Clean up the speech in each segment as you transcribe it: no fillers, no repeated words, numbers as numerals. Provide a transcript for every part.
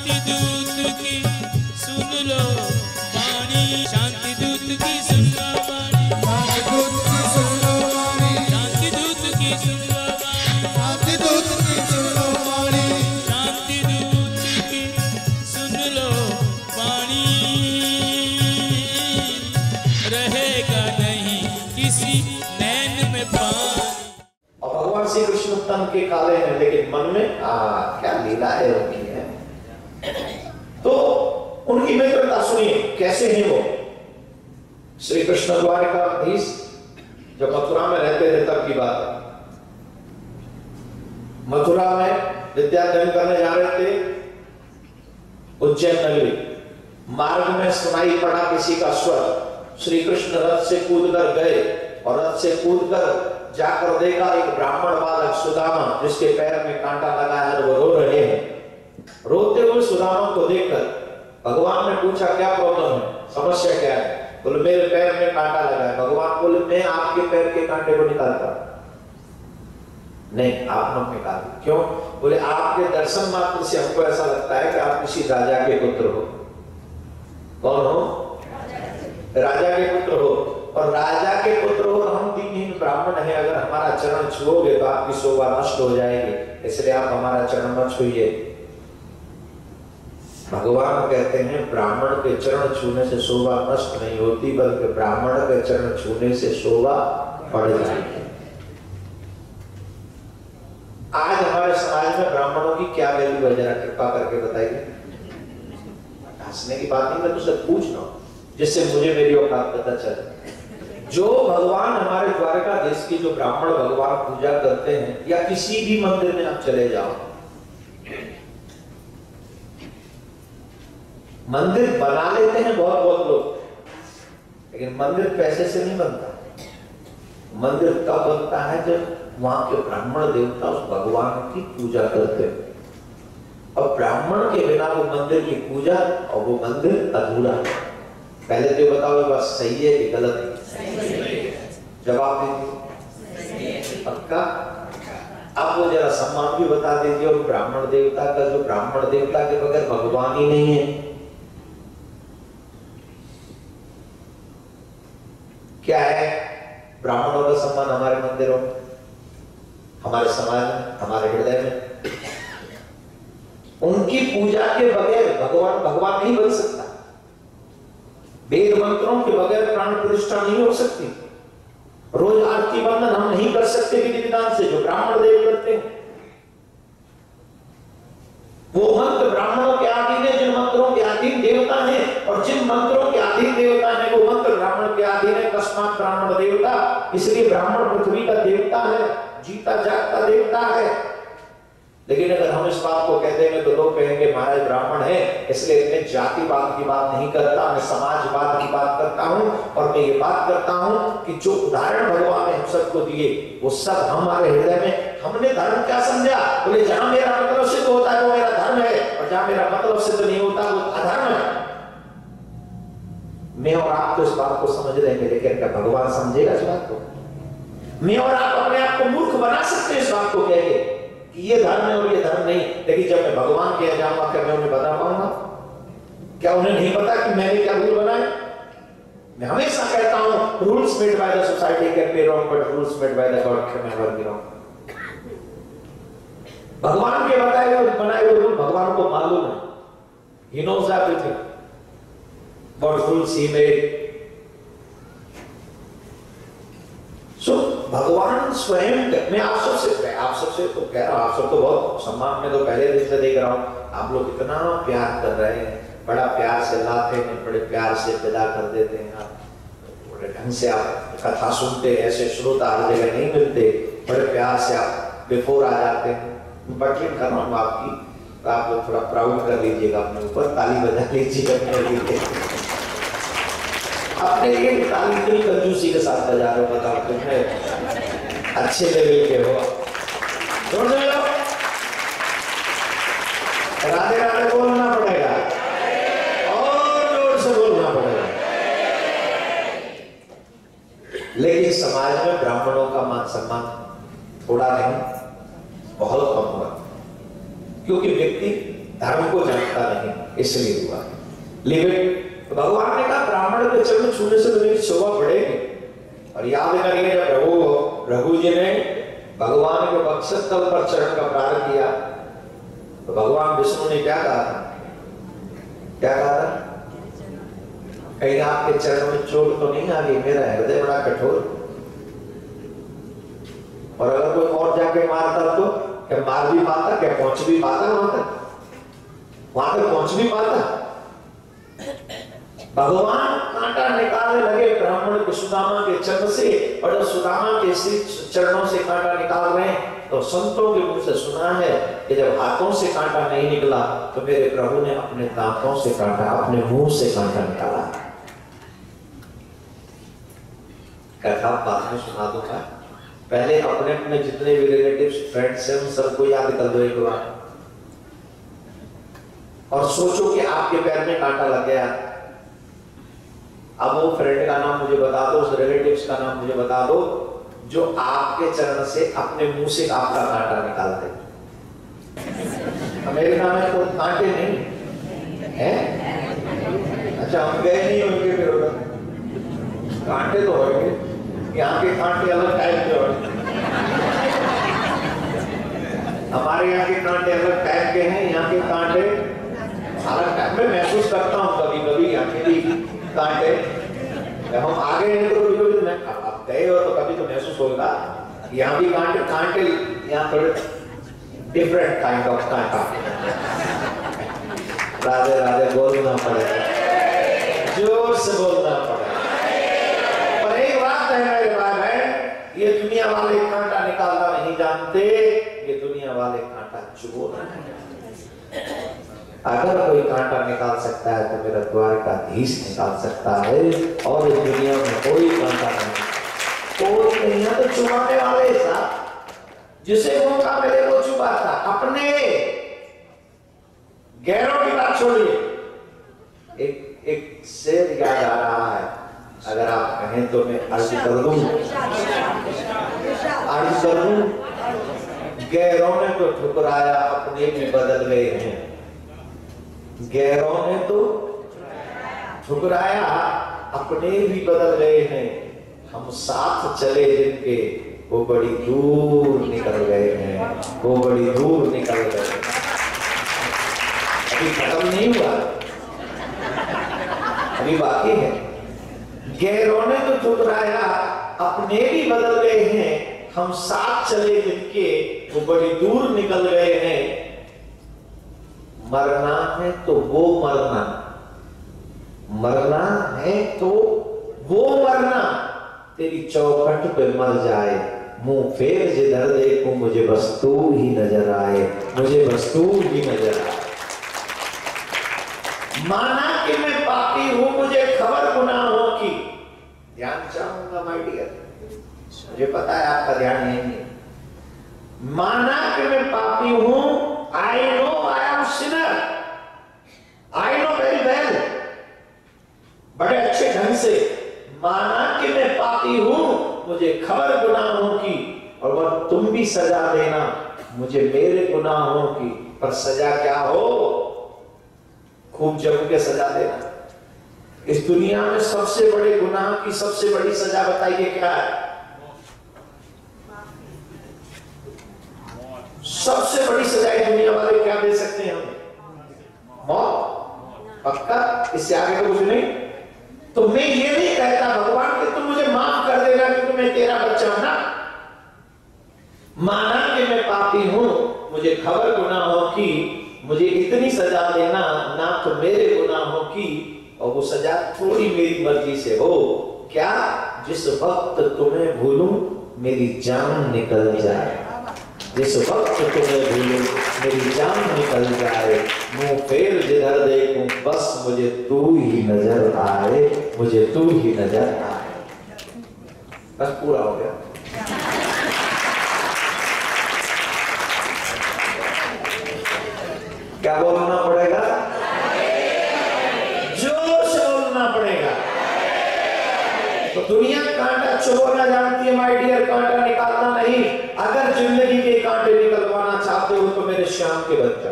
शांति दूत की सुन लो वाणी, शांति दूत की सुन लो वाणी, शांति दूत की सुन लो वाणी, शांति दूत की सुन लो वाणी, शांति दूत की सुन लो वाणी, रहेगा नहीं किसी नैन में पानी। और भगवान श्री कृष्ण तन के काले हैं लेकिन मन में क्या लीला है उनकी है। तो उनकी मित्रता सुनिए कैसे हैं वो। श्री कृष्ण द्वारकाधीश जब मथुरा में रहते थे तब की बात है। मथुरा में विद्याध्ययन करने जा रहे थे उज्जैन नगरी। मार्ग में सुनाई पड़ा किसी का स्वर। श्री कृष्ण रथ से कूदकर गए और रथ से कूदकर जाकर देखा एक ब्राह्मण बालक सुदामा जिसके पैर में कांटा लगा है, वो रो रहे हैं। रोते हुए सुदामा को देखकर भगवान ने पूछा क्या प्रॉब्लम है, समस्या क्या है। बोले मेरे पैर में कांटा लगा है। भगवान बोले मैं आपके पैर के कांटे को निकालता नहीं, आप मत निकालिए। क्यों? बोले आपके दर्शन मात्र से हमको ऐसा लगता है कि आप किसी राजा के पुत्र हो। कौन हो? राजा के पुत्र हो। और राजा के पुत्र हो और हम दीनहीन ब्राह्मण हैं, अगर हमारा चरण छुओगे तो आपकी शोभा नष्ट हो जाएगी, इसलिए आप हमारा चरण मत छुइए। भगवान कहते हैं ब्राह्मण के चरण छूने से शोभा नष्ट नहीं होती, बल्कि ब्राह्मण के चरण छूने से शोभा बढ़ जाएगी। आज हमारे समाज में ब्राह्मणों की क्या वैल्यू है, जरा कृपा करके बताइए। हंसने की बात नहीं, मैं तुझसे पूछ रहा हूं जिससे मुझे मेरी औकात पता चले। जो भगवान हमारे द्वारकाधीश की जो ब्राह्मण भगवान पूजा करते हैं, या किसी भी मंदिर में आप चले जाओ, मंदिर बना लेते हैं बहुत बहुत लोग, लेकिन मंदिर पैसे से नहीं बनता। मंदिर तब बनता है जब वहां के ब्राह्मण देवता उस भगवान की पूजा करते हैं, और ब्राह्मण के बिना वो मंदिर की पूजा और वो मंदिर अधूरा है। पहले तो बताओ ये बात सही है कि गलत है? जवाब दीजिए पक्का। आप वो जरा सम्मान भी बता दीजिए। और ब्राह्मण देवता का, जो ब्राह्मण देवता के बगैर भगवान ही नहीं है, क्या है ब्राह्मणों का सम्मान हमारे मंदिरों में, हमारे समाज में, हमारे हृदय में। उनकी पूजा के बगैर भगवान भगवान नहीं बन सकता। वेद मंत्रों के बगैर प्राण प्रतिष्ठा नहीं हो सकती। रोज आरती वंदन हम नहीं कर सकते विधि विधान से, जो ब्राह्मण देव करते हैं। वो मंत्र ब्राह्मणों के अधीन है, जिन मंत्रों के अधीन देवता हैं, और जिन मंत्रों के अधीन देवता है वो मंत्र ब्राह्मण के अधीन है। तस्मात् ब्राह्मण देवता, इसलिए ब्राह्मण पृथ्वी का देवता है, जीता जागता देवता है। लेकिन अगर हम इस बात को कह देंगे तो लोग कहेंगे महाराज ब्राह्मण है, इसलिए मैं जातिवाद की बात नहीं करता, मैं समाजवाद की बात करता हूं। और मैं ये बात करता हूं कि जो उदाहरण भगवान ने हम सबको दिए वो सब हमारे हृदय में। हमने धर्म क्या समझा? बोले जहां मेरा मतलब सिद्ध होता है वो मेरा धर्म है, और जहां मेरा मतलब सिद्ध नहीं होता वो अधर्म है। मैं और आप तो इस बात को समझ रहे हैं, लेकिन क्या भगवान समझेगा इस बात को? मैं और आप अपने आप को मूर्ख बना सकते हैं इस बात को कह के कि ये धर्म है और ये धर्म नहीं, लेकिन जब मैं भगवान के यहाँ जाऊंगा क्या मैं उन्हें बता पाऊंगा? क्या उन्हें नहीं पता कि मैंने क्या रूल बनाए? मैं हमेशा कहता हूं rules made by the society can be wrong, but rules made by the God can never be wrong. भगवान के बताए हुए बनाए हुए रूल भगवान को मालूम है। He knows everything what rules he made. भगवान स्वयं, मैं आप सबसे तो कह रहा हूं, आप सब तो बहुत सम्मान में तो पहले दिन से देख रहा हूं, आप लोग इतना प्यार कर रहे हैं, बड़ा प्यार से लाते हैं, बड़े प्यार से विदा कर देते हैं। आप बड़े ढंग से आप कथा सुनते, ऐसे श्रोता हर जगह नहीं मिलते, बड़े प्यार से आप बिफोर आ जाते हैं। बटलिंग कर रहा हूं आपकी, तो आप लोग थोड़ा प्राउड कर लीजिएगा अपने ऊपर, ताली बजा लीजिएगा अपने लिए। अपने लिए ताली इतनी कंजूसी के साथ बजा रहे हो, बताओ तुम्हें अच्छे लेवल के हो। जोर से बोलो, राधे राधे बोलना पड़ेगा और जोर से बोलना पड़ेगा। लेकिन समाज में ब्राह्मणों का मान सम्मान थोड़ा नहीं, बहुत कम हुआ, क्योंकि व्यक्ति धर्म को जानता नहीं, इसलिए हुआ। लेकिन भगवान ने कहा ब्राह्मण के चरण छूने से तो मेरी शोभा बढ़ेगी। और याद करिए जब रघु जी ने भगवान के वक्षस्थल पर चरण का प्रहार किया तो भगवान विष्णु ने क्या कहा था? क्या कहा था? कहीं आपके चरण में चोट तो नहीं आ गई? मेरा हृदय बड़ा कठोर। और अगर कोई और जाके मारता तो क्या मार भी पाता? क्या पहुंच भी पाता? वहां तक पहुंच भी पाता? भगवान कांटा निकालने लगे ब्राह्मण के सुदामा के चरण से, और जब सुदामा के चरणों से कांटा निकाल रहे हैं तो संतों के मुंह से सुना है कि जब हाथों से कांटा नहीं निकला तो मेरे प्रभु ने अपने दांतों से काटा, अपने मुंह से कांटा निकाला। कथा बाद में सुना दूंगा, पहले अपने अपने जितने भी रिलेटिव्स फ्रेंड्स हैं उन सबको याद कर दो एक बार, और सोचो कि आपके पैर में कांटा लग गया। अब वो फ्रेंड का नाम मुझे बता दो, उस रिलेटिव्स का नाम मुझे बता दो जो आपके चरण से अपने मुंह से आपका कांटा निकाल दे। अमेरिका में तो कांटे नहीं है। अच्छा, हम गए नहीं होंगे फिर उधर, कांटे तो होंगे। यहाँ के कांटे अलग टाइप के होंगे, हमारे यहाँ के कांटे अलग टाइप के हैं, यहाँ के कांटे अलग टाइप में। महसूस करता हूँ कभी कभी यहाँ के भी कांटे। जब हम आगे हैं तो कभी मैं आप गए हो तो कभी तो महसूस होगा यहाँ भी कांटे यहाँ थोड़े डिफरेंट काइंड ऑफ कांटा। राधे राधे बोलना पड़ेगा, जोर से बोलना पड़ेगा। पर एक बात है मेरे भाई, ये दुनिया वाले कांटा निकालना नहीं जानते, ये दुनिया वाले कांटा चुभोना है। अगर कोई कांटा निकाल सकता है तो मेरा द्वारकाधीश निकाल सकता है, और इस दुनिया में कोई कांटा नहीं। कोई नहीं है तो चुभाने वाले साहब, जिसे मौका मिले वो चुभाता। अपने गैरों की बात छोड़िए, एक शेर याद आ रहा है, अगर आप कहें तो मैं अर्ज कर दूं। गैरों ने तो ठुकराया, अपने भी बदल गए हैं। गैरों ने तो ठुकराया, अपने भी बदल गए हैं। हम साथ चले जिनके, वो बड़ी दूर निकल गए हैं, वो बड़ी दूर निकल गए। अभी खत्म नहीं हुआ, अभी बाकी है। गैरों ने तो ठुकराया, अपने भी बदल गए हैं। हम साथ चले जिनके, वो बड़ी दूर निकल गए हैं। मरना है तो वो मरना, मरना है तो वो मरना। तेरी चौखट पे मर जाए, मुंह फेर जिधर देखूं मुझे बस तू ही नजर आए, मुझे बस तू ही नजर आए। माना कि मैं पापी हूं, मुझे खबर गुनाहों की। ध्यान चाहूंगा माय डियर, मुझे पता है आपका ध्यान नहीं है। माना कि मैं पापी हूं, I know I am sinner. I know very well. बड़े अच्छे ढंग से माना कि मैं पापी हूं, मुझे खबर गुनाहों की, और वह तुम भी सजा देना मुझे मेरे गुनाहों की। पर सजा क्या हो? खूब जम के सजा देना। इस दुनिया में सबसे बड़े गुनाह की सबसे बड़ी सजा बताइए क्या है? सबसे बड़ी सजाएं दुनिया वाले क्या दे सकते हैं हमें? मौत। पक्का, इससे आगे तो कुछ नहीं। तो मैं ये नहीं कहता भगवान कि तुम मुझे माफ कर देना क्योंकि मैं तेरा बच्चा हूं ना। माना कि मैं पापी हूं, मुझे खबर गुनाहों की, मुझे इतनी सजा देना ना तो मेरे गुनाहों की, और वो सजा थोड़ी मेरी मर्जी से हो। क्या? जिस वक्त तुम्हें भूलूं मेरी जान निकल जाए, जिस वक्त तुम्हें भूलूं मेरी जान निकल जाए। मुंह फेर जिधर देखूं बस मुझे तू ही नजर आए, मुझे तू ही नजर आए। बस पूरा हो गया। क्या बोलना पड़ेगा? जोर से बोलना पड़ेगा। तो दुनिया कांटा चुभोना जानती है माय डियर, कांटा निकालना नहीं। अगर जिंदगी के कांटे निकलवाना चाहते हो तो मेरे श्याम के बच्चा,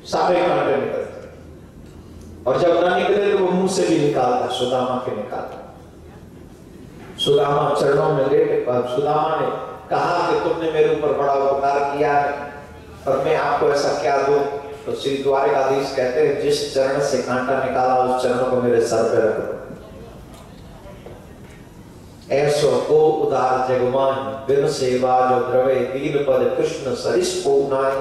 सारे कांटे निकलते, और जब ना निकले तो वो मुंह से भी निकालता, सुदामा के निकालता। सुदामा चरणों में लेटे, सुदामा ने कहा कि तुमने मेरे ऊपर बड़ा उपकार किया है, और मैं आपको ऐसा क्या दूं? तो श्री द्वारकाधीश कहते हैं, जिस चरण से कांटा निकाला उस चरण को मेरे सर पे रख दो। ऐसो को उदार जगमान बिन सेवा जो द्रवे दीन पद कृष्ण सरिस को नाई।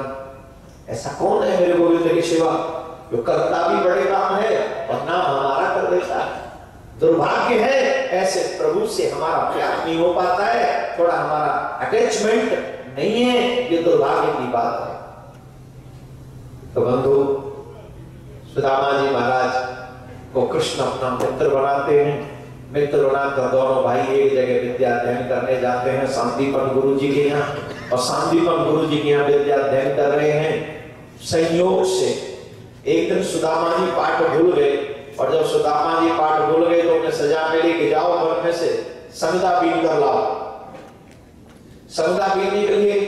ऐसा कौन है मेरे गोविंद की सेवा जो करता भी बड़े काम है और नाम हमारा कर देता है? दुर्भाग्य है, ऐसे प्रभु से हमारा प्यार नहीं हो पाता है, थोड़ा हमारा अटैचमेंट नहीं है, ये दुर्भाग्य की बात है। तो बंधु, सुदामा जी महाराज को कृष्ण अपना मित्र बनाते हैं। मित्र बनाकर दोनों भाई एक जगह विद्या अध्ययन करने जाते हैं, शांतिपन गुरु जी के यहाँ, और शांतिपन गुरु जी के यहाँ विद्या अध्ययन कर रहे हैं। संयोग से एक दिन सुदामा जी पाठ भूल गए, और जब सुदामा जी पाठ भूल गए तो उन्हें सजा मिली कि जाओ वन में से संगदा बीन कर लाओ। संगदा बीनने के लिए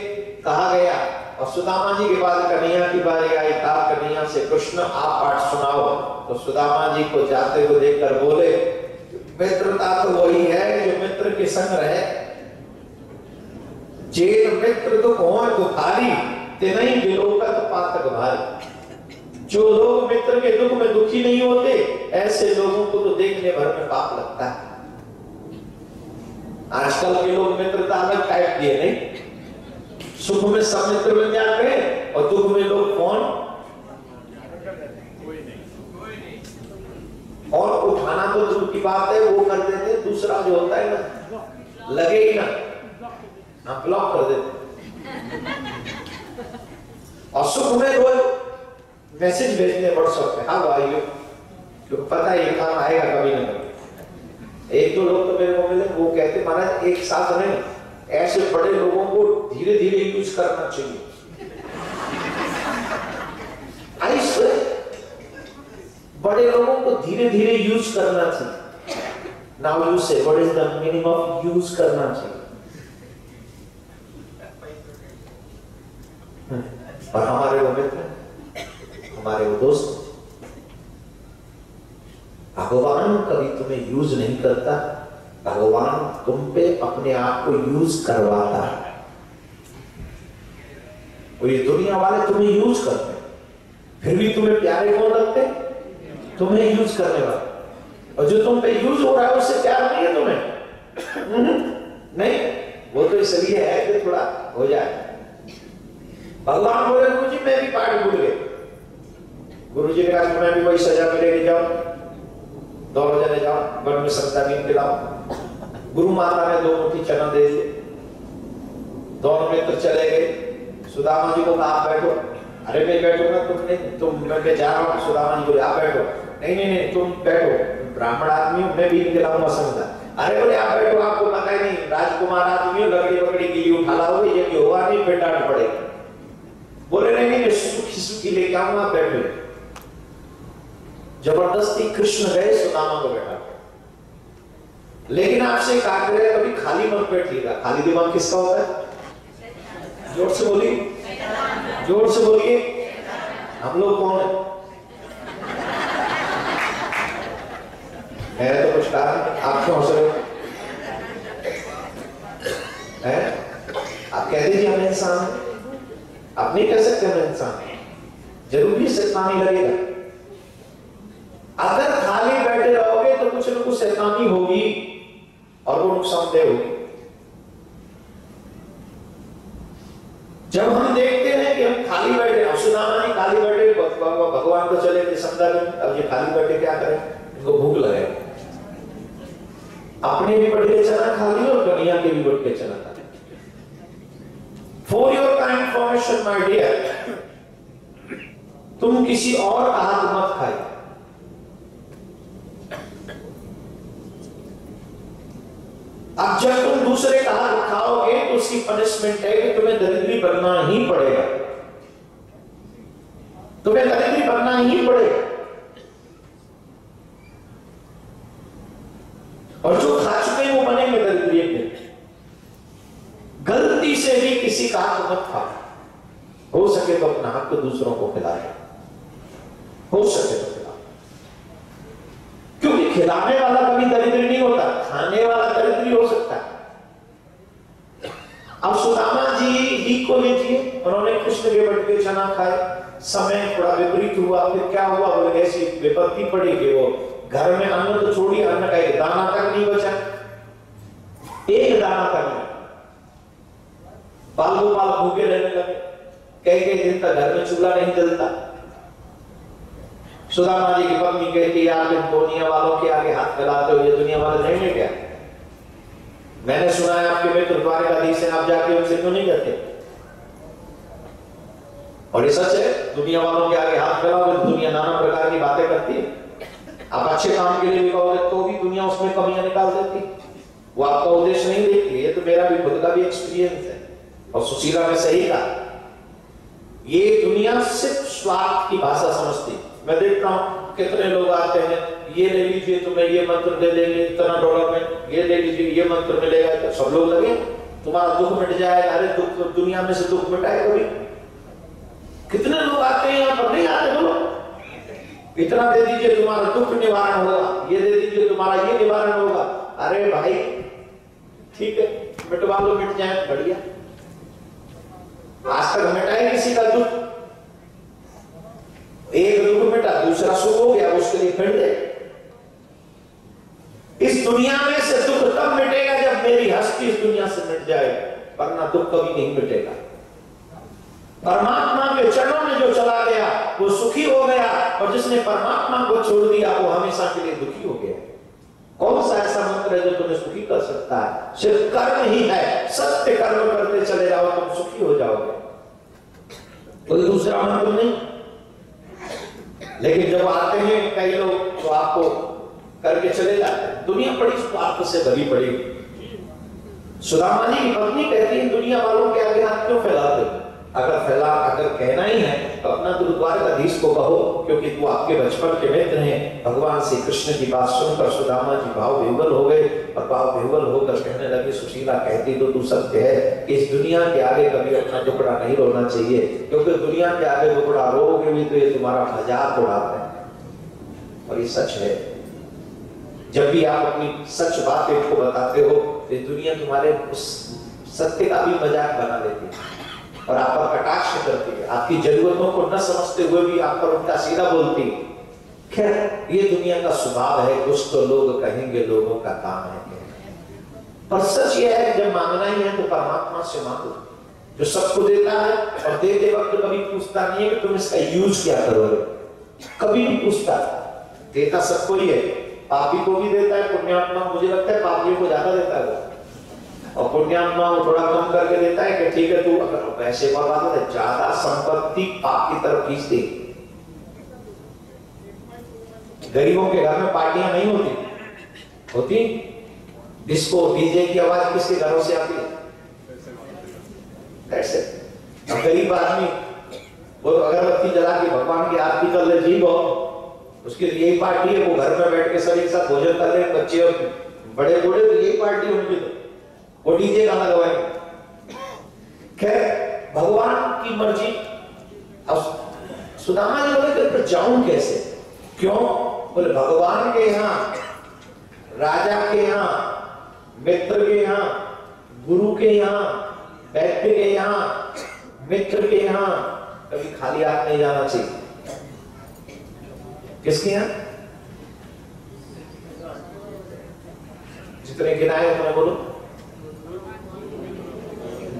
कहा गया, और सुदामा जी के बाद कन्हैया की बारी आई। कहा कन्हैया से, कृष्ण आप पाठ सुनाओ। तो सुदामा जी को जाते हुए देखकर बोले, मित्रता तो वही है जो मित्र के संग रहे। जेर मित्र तो कौन दुखारी तिनई बिलोकत पातक भारी। जो लोग मित्र के दुख में दुखी नहीं होते, ऐसे लोगों को तो देखने भर में पाप लगता है। आजकल के लोग मित्रता अलग टाइप की है, नहीं? सुख में सब मित्र बन जाते हैं और दुख में लोग कौन? और उठाना तो दूर की बात है, वो कर देते, दूसरा जो होता है ना, लगे ही ना, हम ब्लॉक कर देते। और सुख में रोज मैसेज भेजने व्हाट्सएप पे, हाउ आर यू, तो पता है ये काम आएगा कभी ना कभी। एक दो लोग तो मेरे को मिले, वो कहते महाराज एक साथ नहीं, ऐसे बड़े लोगों को धीरे धीरे यूज करना चाहिए। बड़े लोगों को धीरे धीरे यूज करना चाहिए। नाउ यू से what is the meaning of use करना चाहिए? और हमारे वो मित्र, हमारे वो दोस्त, भगवान कभी तुम्हें यूज नहीं करता, भगवान तुम पे अपने आप को यूज करवाता है। और ये दुनिया वाले तुम्हें यूज करते हैं, फिर भी तुम्हें प्यारे कौन लगते? तुम्हें यूज करने वाले। और जो तुम पे यूज हो रहा है उससे प्यार नहीं है तुम्हें। नहीं, वो तो इसलिए है कि थोड़ा हो जाए। भगवान बोले, गुरु जी मैं भी पाठ भूल गए। गुरु जी ने कहा तुम्हें भी वही सजा मिलेगी, जाओ दोनों जने जाओ वन में संगदा बीन के लाओ। गुरु माता ने 2 मुट्ठी चना दे दिए, दोनों मित्र चले गए। सुदामा जी को कहा आप बैठो। अरे मैं बैठूंगा, तुम नहीं, तुम मैं जा रहा हूँ। सुदामा जी बोले आप बैठो। नहीं नहीं नहीं तुम बैठो, ब्राह्मण आदमी हूँ, मैं भी खिलाऊंगा संगदा। अरे बोले आप बैठो, आपको पता ही नहीं, राजकुमार आदमी हो, लकड़ी वकड़ी गिली उठा लाओगे, ये भी होगा नहीं, फिर डांट पड़ेगी। बोले नहीं नहीं सुखी सुखी लेके आऊंगा, आप बैठो। जबरदस्ती कृष्ण गए सुदामा को बैठा, लेकिन आपसे एक आग्रह है, कभी खाली मत बैठिएगा। खाली दिमाग किसका होता है? जोर से बोलिए, जोर से बोलिए। हम लोग कौन है? है तो कुछ कारण, आप क्यों हंस रहे हो? आप कह दीजिए हम इंसान हैं। आप नहीं कह सकते हम इंसान हैं, जरूरी शैतानी लगेगा। अगर खाली बैठे रहोगे तो कुछ न कुछ शैतानी होगी और वो नुकसानदेह होगी। जब हम देखते हैं कि हम खाली बैठे, अब सुदामा जी खाली बैठे, भगवान को चले गए संगदा में, अब ये खाली बैठे क्या करें? इनको भूख लगे, अपने भी बटके चना खा लिए और कन्हैया के भी बटके चना खा लिए। For your kind information my dear, तुम किसी और का हाथ मत खाइए। अब जब तुम दूसरे का हाथ खाओगे तो उसकी पनिशमेंट है कि तुम्हें दरिद्री बनना ही पड़ेगा, तुम्हें दरिद्री बनना ही पड़ेगा। और जो खा चुके हैं वो बनेंगे दरिद्री एक दिन। गलती से भी किसी का हाथ मत खाओ, हो सके तो अपना हाथ को दूसरों को खिलाए। हो सके तो खिलाओ, क्योंकि खिलाने वाला कभी दरिद्र नहीं होता, खाने वाला दरिद्र हो सकता है। अब सुदामा जी को लीजिए, उन्होंने कृष्ण के बट के चना खाए, समय थोड़ा विपरीत हुआ, फिर क्या हुआ, बोले ऐसी विपत्ति पड़ी कि वो घर में अन्न तो छोड़िए, अन्न का एक दाना तक नहीं बचा, एक दाना तक नहीं। बाल गोपाल भूखे रहने लगे, कई दिन तक घर में चूल्हा नहीं जलता। सुदामा जी की पत्नी कहती, आप इन दुनिया वालों के आगे हाथ फैलाते हो, ये दुनिया वाले नहीं है क्या? मैंने सुना है आपके मित्र द्वारकाधीश हैं, आप जाके उनसे क्यों नहीं करते? और ये सच है, दुनिया वालों के आगे हाथ फैलाओगे तो दुनिया नाना प्रकार की बातें करती है। आप अच्छे काम के लिए भी कहोगे तो भी दुनिया उसमें कमियां निकाल देती, वो आपका उद्देश्य नहीं देखती। ये तो मेरा भी खुद का भी एक्सपीरियंस है, और सुशीला ने सही कहा, ये दुनिया सिर्फ स्वार्थ की भाषा समझती। मैं देखता हूं कितने लोग आते हैं, ये ले लीजिए तुम्हें ये मंत्र दे देंगे इतना डॉलर में, ये ले लीजिए ये मंत्र मिलेगा, तो सब लोग लगे तुम्हारा दुख मिट जाएगा। अरे दुख, दुनिया में से दुख मिटाए कभी? कितने लोग आते हैं यहाँ पर? नहीं आते बोलो, इतना दे दीजिए तुम्हारा दुख निवारण होगा, ये दे दीजिए तुम्हारा ये निवारण होगा। अरे भाई ठीक है, मिटवा लो, मिट जाए, बढ़िया। आज तक मिटाए किसी का दुख? एक दुख मिटा, दूसरा सुख हो गया, उसके लिए फिर दे। इस दुनिया में से दुख तब मिटेगा जब मेरी हस्ती इस दुनिया से मिट जाएगी, वरना दुख कभी नहीं मिटेगा। परमात्मा के चरणों में जो चला गया वो सुखी हो गया, और जिसने परमात्मा को छोड़ दिया वो हमेशा के लिए दुखी हो गया। कौन सा ऐसा मंत्र है जो तुम्हें सुखी कर सकता है? सिर्फ कर्म ही है, सत्य कर्म करते चले जाओ, तुम सुखी हो जाओगे, कोई दूसरा मंत्र नहीं। लेकिन जब आते हैं कई लोग तो आपको करके चले जाते हैं। दुनिया बड़ी स्वार्थ से भरी पड़ी। सुदामा जी की पत्नी कहती है, दुनिया वालों के आगे हाथ क्यों फैलाते हो? अगर कहना ही है तो अपना द्वारकाधीश को कहो, क्योंकि वो आपके बचपन के मित्र हैं। भगवान श्री कृष्ण की बात सुनकर सुदामा जी भाव विह्वल हो गए, और भाव विह्वल होकर कहने लगे, सुशीला कहती तो तू सत्य है कि इस दुनिया के आगे कभी अपना टुकड़ा नहीं रोना चाहिए, क्योंकि दुनिया के आगे टुकड़ा रोगे भी तो ये तुम्हारा मजाक उड़ाते हैं। और ये सच है, जब भी आप अपनी सच बातें को बताते हो तो दुनिया तुम्हारे उस सत्य का भी मजाक बना लेती है और आप पर कटाक्ष करती है, आपकी जरूरतों को न समझते हुए भी आप पर उनका सीधा बोलती है। खैर ये दुनिया का स्वभाव है, कुछ तो लोग कहेंगे, लोगों का काम है। पर सच ये है कि जब मांगना ही है तो परमात्मा से मांगो, जो सबको देता है, और देते वक्त कभी पूछता नहीं है कि तुम इसका यूज क्या करोगे, कभी नहीं पूछता। देता सबको ही है, पापी को भी देता है, पुण्यात्मा मुझे लगता है पापियों को ज्यादा देता है, और पुण्यात्मा वो थोड़ा कम करके देता है कि ठीक है तू अगर पैसे बर्बाद हो, ज्यादा संपत्ति पाप की तरफ खींच दे। गरीबों के घर में पार्टियां नहीं होती, डिस्को डीजे की आवाज किसके घरों से आती है? ऐसे अब गरीब आदमी वो अगरबत्ती जला के भगवान की आरती कर ले, जी उसके लिए यही पार्टी है। वो घर में बैठ के सब एक साथ भोजन कर रहे, बच्चे और बड़े बूढ़े, तो यही पार्टी उनकी, वो डीजे गाना गवाएंगे। खैर भगवान की मर्जी। अब सुदामा जी बोले कि जाऊं कैसे? क्यों? बोले भगवान के यहाँ, राजा के यहाँ, मित्र के यहाँ, गुरु के यहाँ, व्यक्ति के यहाँ, मित्र के यहाँ कभी खाली हाथ नहीं जाना चाहिए। किसके यहाँ? जितने गिनाए उतने बोलो।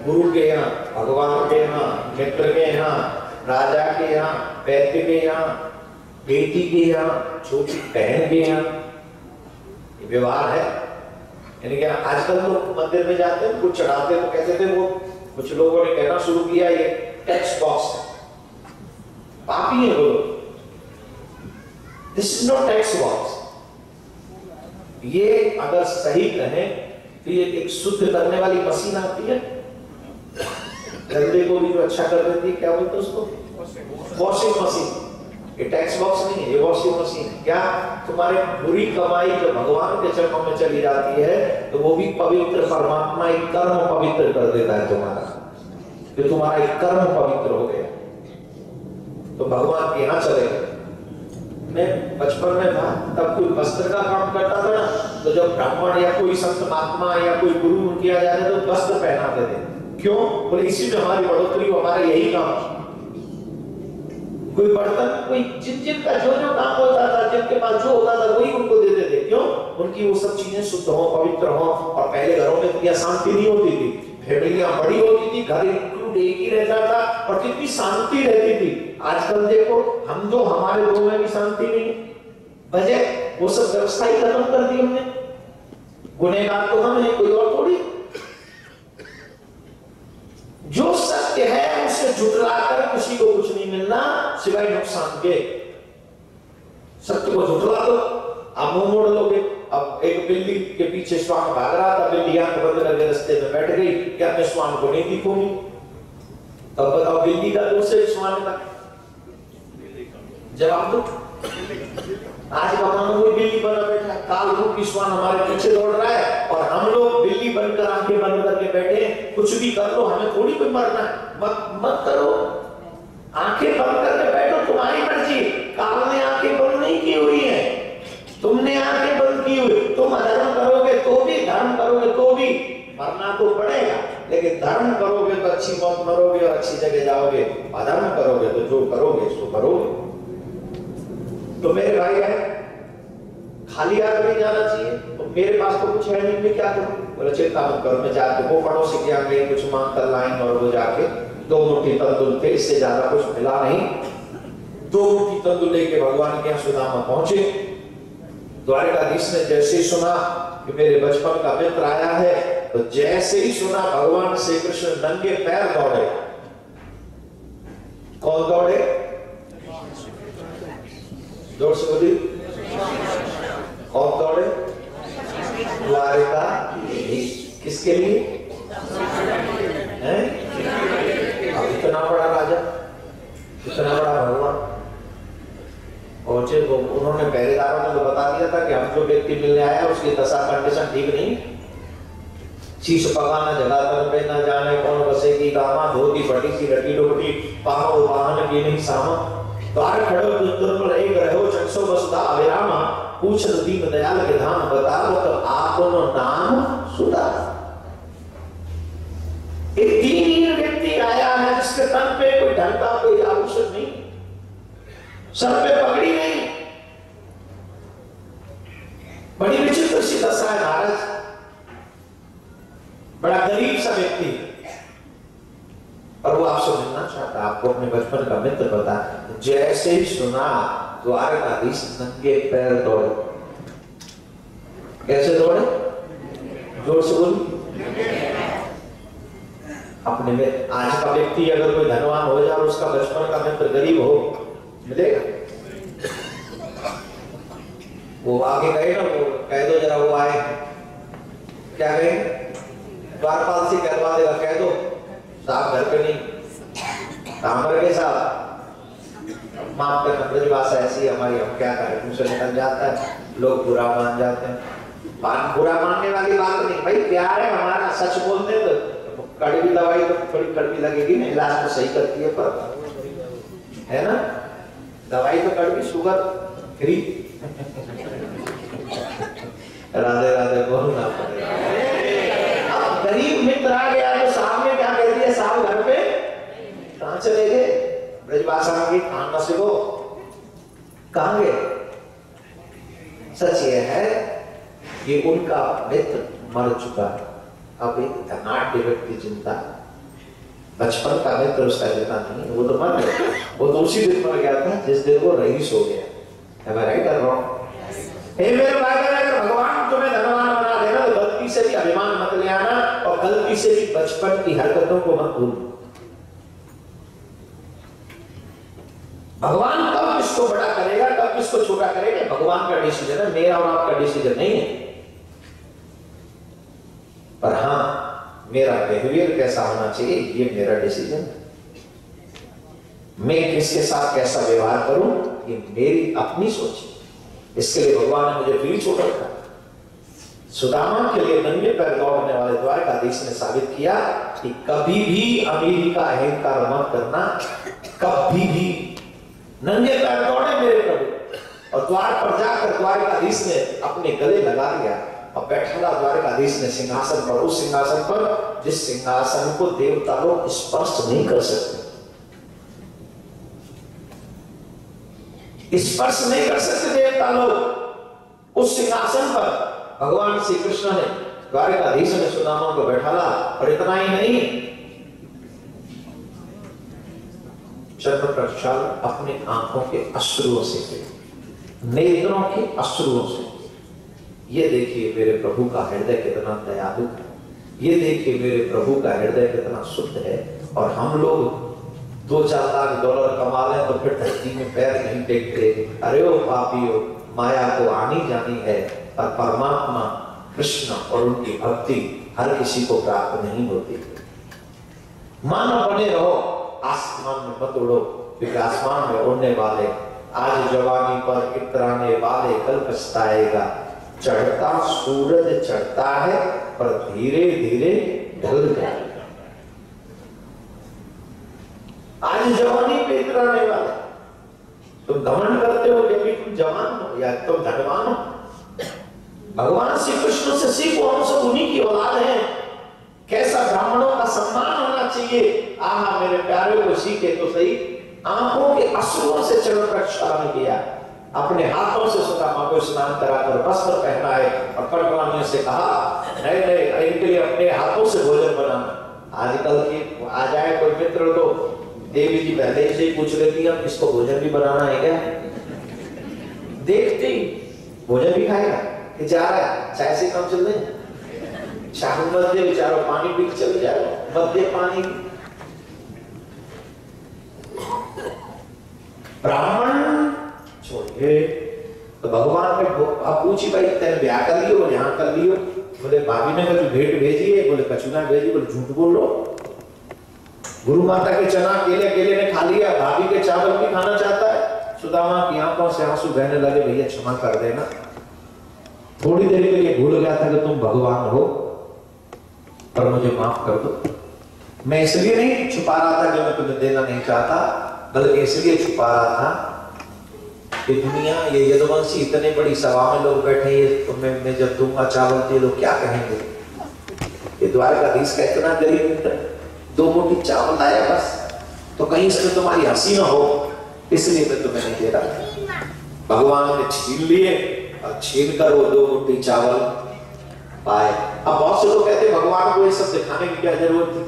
गुरु के यहाँ, भगवान के यहाँ, मित्र के यहाँ, राजा के यहाँ, व्यक्ति के यहाँ, बेटी के यहाँ, छोटी बहन के यहाँ। व्यवहार है। यानी कि आजकल लोग मंदिर में जाते हैं, कुछ चढ़ाते हैं तो कहते थे, वो कुछ लोगों ने कहना शुरू किया ये टैक्स बॉक्स है, पापी है बोलो। This is not tax box. ये अगर सही कहें तो ये एक शुद्ध करने वाली मशीन आती है, गंदे को भी जो अच्छा कर देती है, क्या बोलते हैं उसको? Washing machine. ये टैक्स बॉक्स नहीं है, ये वॉशिंग मशीन है। क्या तुम्हारे बुरी कमाई जो भगवान के चरणों में चली जाती है तो वो भी पवित्र परमात्मा एक कर्म पवित्र कर देता है तुम्हारा, तो तुम्हारा एक कर्म पवित्र हो गया तो भगवान के यहाँ चले गए। मैं बचपन में था तब कोई वस्त्र का काम करता था ना, तो जब ब्राह्मण या कोई संत महात्मा या कोई गुरु किया जाता तो वस्त्र पहनाते थे। क्यों? बोले इसी में हमारी बढ़ोतरी हो, हमारा यही काम। कोई बर्तन, कोई जिनका जो काम होता था, जिनके पास जो होता था वही उनको देते थे। क्यों? उनकी वो सब चीजें शुद्ध हो, पवित्र हो। और पहले घरों में इतनी शांति नहीं होती थी, फैमिलियां बड़ी होती थी, घर एक ही रहता था और कितनी शांति रहती थी। आजकल देखो हम जो हमारे घरों में भी शांति नहीं, वजह वो सब व्यवस्था ही खत्म कर दी हमने। गुनहगार तो हम हैं, कोई और थोड़ी। जो सत्य है उसे झुठलाकर किसी को कुछ नहीं मिलना सिवाय नुकसान के। सत्य को झुठला दो, आप मुंह मोड़ लोगे। अब एक बिल्ली के पीछे श्वान भाग रहा था, बिल्ली आंख बंद करके रास्ते में बैठ गई, क्या मैं श्वान को नहीं दिखूंगी? तब बताओ बिल्ली का दोष है श्वान का? जवाब दो। आज का मानो कोई बिल्ली बना बैठा, काल रूप की श्वान हमारे पीछे दौड़ रहा है और हम लोग बिल्ली बनकर आंखें बंद करके बैठे। कुछ भी कर लो, हमें थोड़ी कोई मरना है। मत करो, आंखें बंद करके बैठो, तुम्हारी मर्जी। काल ने आंखें बंद नहीं की हुई है, तुमने आंखें बंद की हुई। तुम अधर्म करोगे तो भी, धर्म करोगे तो भी मरना तो पड़ेगा, लेकिन धर्म करोगे तो अच्छी मौत मरोगे और अच्छी जगह जाओगे। अधर्म करोगे तो जो करोगे सो करोगे। तो मेरे भाई है, खाली हाथ नहीं जाना चाहिए। तो मेरे पास तो कुछ है नहीं, मैं क्या करूं? बोले चिंता मत करो, मैं जाके वो पड़ोसी के यहाँ कुछ मांग कर लाएंगे और वो जाके 2 मुट्ठी तंदुल थे, इससे ज्यादा कुछ मिला नहीं। 2 मुट्ठी तंदुल लेके भगवान के यहाँ सुदामा पहुंचे। द्वारकाधीश ने जैसे ही सुना कि मेरे बचपन का मित्र आया है, तो जैसे ही सुना भगवान श्री कृष्ण नंगे पैर दौड़े। कौन दौड़े? जोर से बोली, कौन दौड़े? द्वारका। किसके लिए? हैं? अब इतना बड़ा राजा, इतना बड़ा भगवान पहुंचे। तो उन्होंने पहरेदारों ने तो बता दिया था कि हम जो व्यक्ति मिलने आया उसकी दशा कंडीशन ठीक नहीं। शीश पकाना जलातर पे न जाने कौन बसे की गामा, धोती फटी सी रटी डोटी, पाहो वाहन की नहीं सामा। द्वार खड़ो दुर्बल एक रहो, चक्षो वसुधा अविरामा, पूछत दीन दयाल के धाम, बताओ तो आपनो नाम सुधा। एक दीन व्यक्ति आया है जिसके तन पे कोई ढंग का कोई आभूषण नहीं, सर पे पगड़ी नहीं। बड़ी विचित्र सी दशा है महाराज। बड़ा गरीब सा व्यक्ति, और वो आपसे मिलना चाहता, आपको अपने बचपन का मित्र बता। जैसे ही सुना द्वारकाधीश नंगे पैर दौड़े। कैसे दौड़े? जोर से बोली। अपने में आज का व्यक्ति अगर कोई धनवान हो जाए और उसका बचपन का मित्र गरीब हो, मिलेगा? वो आगे गए ना, वो कह दो जरा वो आए, क्या कहे? द्वारपाल से करवा देगा, कह दो साहब घर पे नहीं, काम करके साहब माफ करना। ब्रजभाषा ऐसी हमारी, हम क्या करें, मुझसे निकल जाता है, लोग बुरा मान जाते हैं। बुरा मानने वाली बात नहीं भाई, प्यार है हमारा, सच बोलते तो कड़वी दवाई तो थोड़ी कड़वी लगेगी ना, इलाज तो सही करती है, पर है ना दवाई तो कड़वी, शुगर फ्री। राधे राधे बोलो ना। अब गरीब मित्र आ गया तो साहब ने क्या कह दिया, साहब घर पे कहां चले गए? ब्रजभाषा में खाना सीखो, कहां गए? सच ये है कि उनका मित्र मर चुका है। अब एक धनाढ्य व्यक्ति चिंता, बचपन का मित्र उसका जितना नहीं, वो तो मर गया। वो तो उसी दिन मर गया था जिस दिन वो रईस हो गया। Am I right or wrong? हे मेरे भाई, अगर भगवान तुम्हें धनवान बना देना तो गलती से भी अभिमान मत ले आना और गलती से भी बचपन की हरकतों को मत भूलना। भगवान कब किसको बड़ा करेगा, कब किसको छोटा करेगा, भगवान का डिसीजन है, मेरा और आपका डिसीजन नहीं है। पर हाँ, मेरा बिहेवियर कैसा होना चाहिए ये मेरा डिसीजन है। मैं किसके साथ कैसा व्यवहार करूं ये मेरी अपनी सोच है। इसके लिए भगवान ने मुझे फ्री छोड़ रखा। सुदामा के लिए नंगे पैर दौड़ने वाले द्वारकाधीश ने साबित किया कि कभी भी अमीरी का अहंकार मत करना, कभी भी। नंगे पैर दौड़े मेरे प्रभु, द्वार पर जाकर द्वारकाधीश ने अपने गले लगा लिया और बैठा द्वारकाधीश ने सिंहासन पर, उस सिंहासन पर जिस सिंहासन को देवता लोग स्पर्श नहीं कर सकते, स्पर्श नहीं कर सकते देवता लोग, उस सिंहासन पर भगवान श्री कृष्ण ने द्वारकाधीश ने सुदामा को बैठाला। और इतना ही नहीं, चंद्र प्रक्षाल अपने आंखों के अश्रुओं से, नेत्रों के अश्रुओं से, ये देखिए मेरे प्रभु का हृदय कितना दयालु है, ये देखिए मेरे प्रभु का हृदय कितना शुद्ध है। और हम लोग 2-4 लाख डॉलर कमा लें तो फिर धरती में पैर नहीं टेकते। अरे ओ पापियों, माया तो आनी जानी है, और परमात्मा कृष्ण और उनकी भक्ति हर किसी को प्राप्त नहीं होती। मानो बने रहो, आसमान में मत उड़ो, क्योंकि आसमान में उड़ने वाले, आज जवानी पर इतराने वाले कल पछताएगा। चढ़ता सूरज चढ़ता है पर धीरे धीरे ढल जाएगा। आज जवानी पे इतराने वाले, तुम घमंड करते हो कि तुम जवान हो या तुम धनवान हो। भगवान श्री कृष्ण से सीखो, हम सब उन्हीं की औलाद हैं। कैसा ब्राह्मणों का सम्मान होना चाहिए। आहा मेरे प्यारे को सीखे तो सही। आंखों के अश्रुओं से चरण प्रक्षालन किया, अपने हाथों से सुदामा को स्नान कराकर वस्त्र पहनाए और पटरानियों से कहा नहीं नहीं इनके लिए अपने हाथों से भोजन बनाना। आजकल की आ जाए कोई मित्र तो देवी जी पहले से ही पूछ लेती है इसको भोजन भी बनाना है क्या, देखते ही भोजन भी खाएगा कि जा रहा है चाय से कम चल रहे, चाहे मध्य बेचारो पानी पी के चल जाए, मध्य पानी। ब्राह्मण छोड़िए तो भगवान ने आप पूछी भाई तेरे ब्याह कर लियो, यहाँ कर लियो। बोले भाभी ने कभी भेंट भेजी है, बोले कचुना भेजी, बोले झूठ बोल लो। गुरु माता के चना केले ने खा लिया, भाभी के चावल भी खाना चाहता है। सुदामा की आंखों से आंसू बहने लगे, भैया क्षमा कर देना, थोड़ी देर के लिए भूल गया था कि तुम भगवान हो, पर मुझे माफ कर दो। मैं इसलिए नहीं छुपा रहा था कि मैं तुम्हें देना नहीं चाहता, बल्कि इसलिए छुपा रहा था कि दुनिया ये यदुवंशी इतने बड़ी सभा में लोग बैठे, ये तुम्हें मैं जब दूंगा चावल तो ये लोग क्या कहेंगे, ये द्वारकाधीश का इतना गरीब मित्र 2 मुट्ठी चावल लाया बस, तो कहीं इसमें तुम्हारी हंसी ना हो, इसलिए मैं तुम्हें नहीं दे रहा। भगवान ने छीन लिए और छीन कर वो 2 मुट्ठी चावल पाए। अब बहुत से लोग कहते भगवान को ये सब दिखाने की क्या जरूरत थी,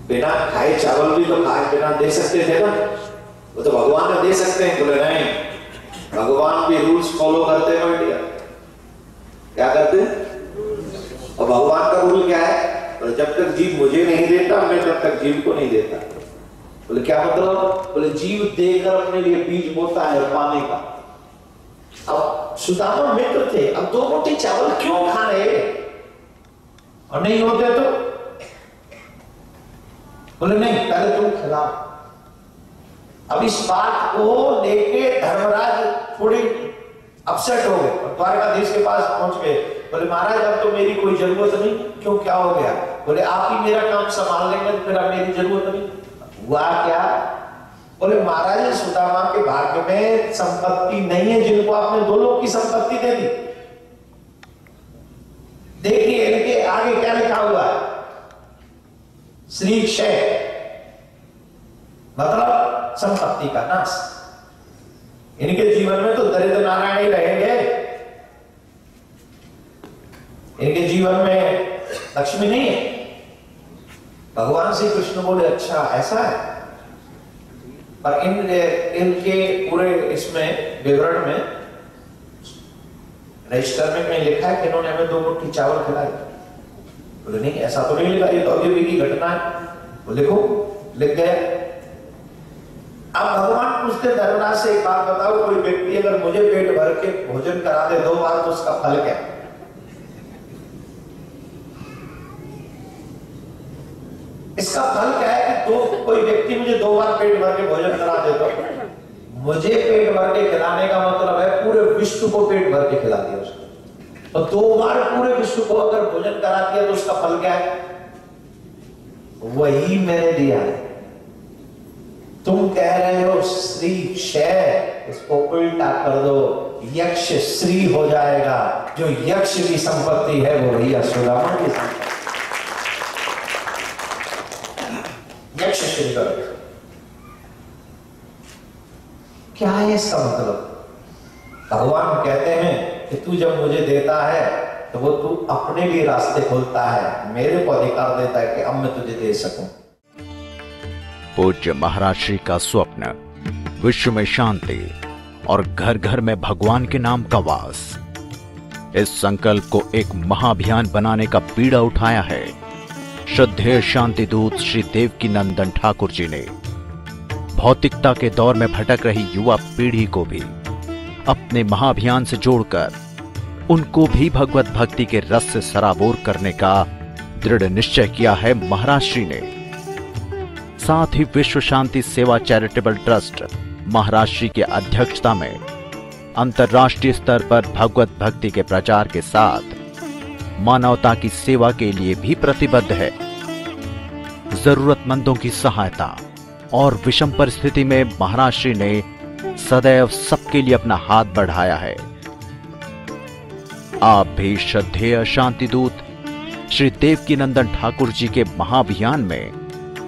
बिना खाए चावल भी तो खाए बिना दे सकते थे ना, वो तो भगवान ने दे सकते हैं। बोले नहीं, भगवान भी रूल्स फॉलो करते हैं इंडिया, क्या करते हैं। और भगवान का रूल क्या है, और जब तक जीव मुझे नहीं देता मैं तब तक जीव को नहीं देता। बोले क्या मतलब, बोले जीव देकर अपने लिए बीज बोता है पाने का। अब सुदामा मित्र थे, अब 2 मुट्ठी चावल क्यों खा रहे, और नहीं होते तो बोले नहीं पहले तुम खिलाओ। अब इस बात को लेके धर्मराज थोड़ी अपसेट हो गए और द्वारकाधीश के पास पहुंच गए। बोले महाराज अब तो मेरी कोई जरूरत नहीं, क्यों क्या हो गया। बोले आप ही मेरा काम संभाल लेंगे तो फिर अब मेरी जरूरत नहीं। हुआ क्या, बोले महाराज सुदामा के भाग्य में संपत्ति नहीं है जिनको आपने 2 लोग की संपत्ति दे दी। देखिए इनके आगे क्या लिखा हुआ है, श्री क्षय, मतलब संपत्ति का नाश। इनके जीवन में तो दरिद्र नारायण ही रहेंगे, इनके जीवन में लक्ष्मी नहीं है। भगवान श्री कृष्ण बोले अच्छा ऐसा है, पर इनके पूरे इसमें विवरण में रजिस्टर में कहीं लिखा है कि इन्होंने हमें 2 मुट्ठी चावल खिलाए। बोले नहीं ऐसा तो नहीं लिखा, ये तो अभी की घटना है। बोले लिखो, लिख गए। अब भगवान पूछते धर्मराज से एक बात बताओ, कोई व्यक्ति अगर मुझे पेट भर के भोजन करा दे 2 बार तो उसका फल क्या। इसका फल क्या है कि कोई व्यक्ति मुझे 2 बार पेट भर के भोजन करा दे तो मुझे पेट भर के खिलाने का मतलब है पूरे विश्व को पेट भर के खिला दिया उसको। तो 2 बार पूरे विश्व को अगर भोजन करा दिया तो उसका फल क्या है, वही मैंने दिया है। तुम कह रहे हो श्री क्षय, इसको उल्टा कर दो, यक्ष श्री हो जाएगा। जो यक्ष की संपत्ति है वो भैया सुदामा की संपत्ति। यक्ष श्री कर दो। क्या है इसका मतलब? भगवान कहते हैं कि तू जब मुझे देता है तो वो तू अपने लिए रास्ते खोलता है, मेरे को अधिकार देता है कि अब मैं तुझे दे सकूं। पूज्य महाराज श्री का स्वप्न विश्व में शांति और घर घर में भगवान के नाम का वास। इस संकल्प को एक महाअभियान बनाने का बीड़ा उठाया है श्रद्धेय शांति दूत श्री देवकी नंदन ठाकुर जी ने। भौतिकता के दौर में भटक रही युवा पीढ़ी को भी अपने महाअभियान से जोड़कर उनको भी भगवत भक्ति के रस से सराबोर करने का दृढ़ निश्चय किया है महाराज श्री ने। साथ ही विश्व शांति सेवा चैरिटेबल ट्रस्ट महाराज श्री की अध्यक्षता में अंतर्राष्ट्रीय स्तर पर भगवत भक्ति के प्रचार के साथ मानवता की सेवा के लिए भी प्रतिबद्ध है। जरूरतमंदों की सहायता और विषम परिस्थिति में महाराज श्री ने सदैव सबके लिए अपना हाथ बढ़ाया है। आप भी श्रद्धेय शांति दूत श्री देवकी नंदन ठाकुर जी के महाअभियान में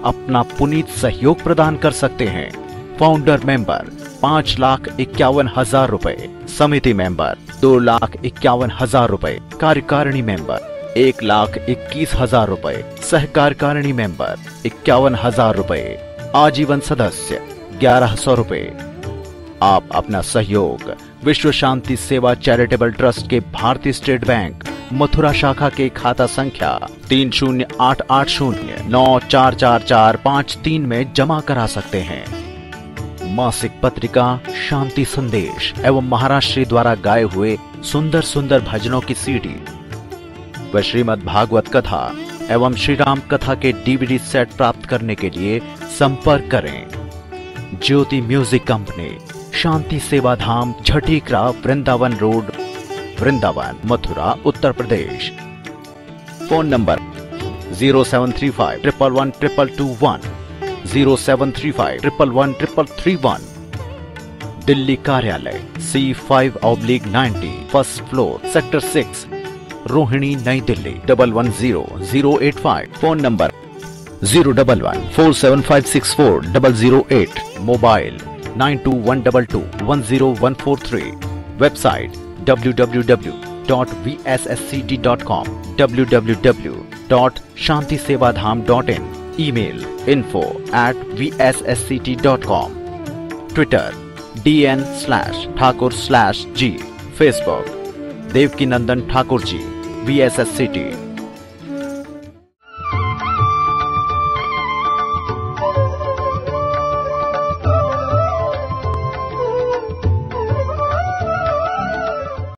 अपना पुनीत सहयोग प्रदान कर सकते हैं। फाउंडर मेंबर 5,51,000 रुपए, समिति मेंबर 2,51,000 रुपए, कार्यकारिणी मेंबर 1,21,000 रुपए, सहकार्यकारिणी मेंबर 51,000 रुपए, आजीवन सदस्य 1,100 रुपए। आप अपना सहयोग विश्व शांति सेवा चैरिटेबल ट्रस्ट के भारतीय स्टेट बैंक मथुरा शाखा के खाता संख्या 3088094445 में जमा करा सकते हैं। मासिक पत्रिका शांति संदेश एवं महाराज श्री द्वारा गाए हुए सुंदर सुंदर भजनों की सीडी व श्रीमद् भागवत कथा एवं श्री राम कथा के डीवीडी सेट प्राप्त करने के लिए संपर्क करें। ज्योति music company, Shanti Seva Dham, Jhatikara, Vrindavan road, Vrindavan, Mathura, Uttar Pradesh. Phone number 0735111221, 0735111331। Delhi कार्यालय C5/90, first floor, sector 6, Rohini, Nai Delhi 110085। Phone number 01147564008। Mobile 9212210143। Website www.vssct.com, www.shantisevadham.in। Email info@vssct.com। Twitter DN/Thakur/G। Facebook Devki Nandan Thakur ji VSSCT।